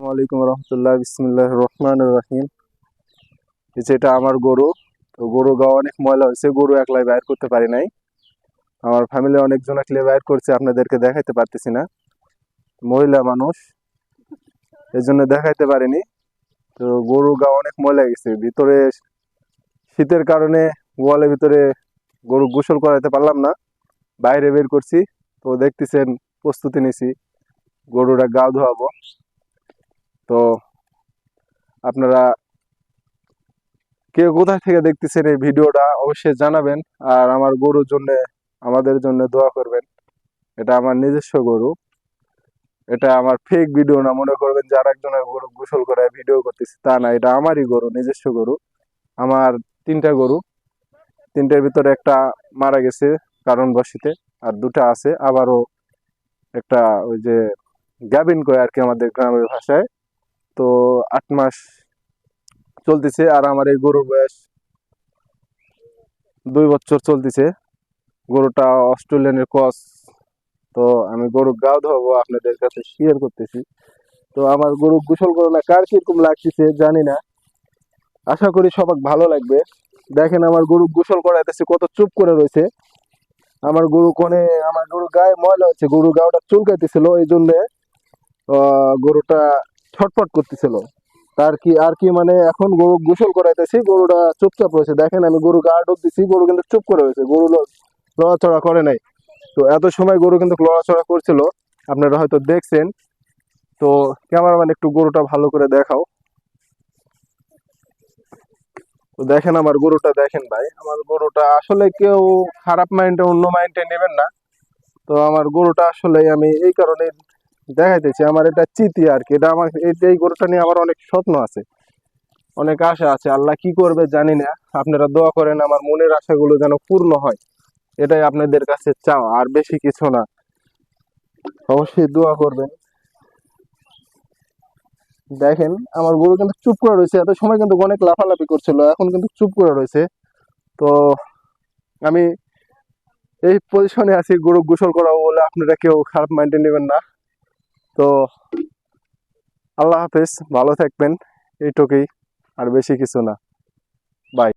ওয়ালাইকুম রহমতুল্লাহ, বিসমিল্লাহ রহমান রহিম। যেটা আমার গরু, তো গরু গাওয়া অনেক ময়লা হয়েছে, গরু একলাই বাইর করতে পারি নাই। আমার ফ্যামিলি অনেকজন একলাই বাইর করছে, আপনাদেরকে দেখাইতে পারতেছি না, মহিলা মানুষ, এই জন্য দেখাইতে পারিনি। তো গরু গাওয়া অনেক ময়লা গেছে ভিতরে, শীতের কারণে গোয়ালের ভিতরে গরু গোসল করাইতে পারলাম না, বাইরে বের করছি। তো দেখতেছেন প্রস্তুতি নিছি, গরুরা গা ধোয়াবো। তো আপনারা কে কোথায় থেকে দেখতেছেন এই ভিডিওটা অবশ্যই জানাবেন, আর আমার গরুর জন্য, আমাদের জন্য দোয়া করবেন। এটা আমার নিজস্ব গরু, এটা আমার ফেক ভিডিও না মনে করবেন যে আর একজনের গরু গোসল করে ভিডিও করতেছি, তা না, এটা আমারই গরু, নিজস্ব গরু। আমার তিনটা গরু, তিনটার ভিতরে একটা মারা গেছে কারণবশত, আর দুটা আছে, আবারও একটা ওই যে গাবিন কয় আর কি আমাদের গ্রামের ভাষায়। তো 8 মাস চলতেছে, আর আমার এই গরুর বয়স 2 বছর চলতেছে। গরুটা অস্ট্রেলিয়ানের ক্রস। তো আমি গরু গাও ধোয়াবো, আপনাদের কাছে শেয়ার করতেছি। তো আমার গরু গোসল করে না, কার কিরকম লাগতেছে জানি না, আশা করি সবার ভালো লাগবে। দেখেন আমার গরু গোসল করাইতেছে, কত চুপ করে রয়েছে। আমার গরু কোনে, আমার গরু গায়ে ময়লা হচ্ছে, গরু গাওটা চুলকাইতেছিল, এই জন্য গরুটা ছটফট করতেছিল। আর কি মানে এখন গরু গোসল করাইতেছি, গরুটা চুপচাপ রয়েছে। দেখেন আমি গরু গা ডুব দিচ্ছি, গরু কিন্তু চুপ করে রয়েছে, গরু লড়াচড়া করে নাই। তো এত সময় গরু কিন্তু লড়াচড়া করছিল, আপনারা হয়তো দেখছেন। তো ক্যামেরাম্যান একটু গরুটা ভালো করে দেখাও। তো দেখেন আমার গরুটা, দেখেন ভাই, আমার গরুটা আসলে কেউ খারাপ মাইন্ডে, অন্য মাইন্ডে নেবেন না। তো আমার গরুটা আসলে আমি এই কারণে দেখাইতেছি, আমার এটা চিতি আর কি, এটা আমার এই গরুটা নিয়ে আমার অনেক স্বপ্ন আছে, অনেক আশা আছে। আল্লাহ কি করবে জানি না, আপনারা দোয়া করেন আমার মনের আশাগুলো যেন পূর্ণ হয়, এটাই আপনাদের কাছে চাওয়া, আর বেশি কিছু না। অবশ্যই দোয়া করবেন। দেখেন আমার গরু কিন্তু চুপ করে রয়েছে, এত সময় কিন্তু অনেক লাফালাফি করছিল, এখন কিন্তু চুপ করে রয়েছে। তো আমি এই পজিশনে আছি, গরু গোসল করাবো বলে, আপনারা কেউ খারাপ মাইন্ডে নেবেন না। তো আল্লাহ হাফেজ, ভালো থাকবেন, এইটুকুই, আর বেশি কিছু না। বাই।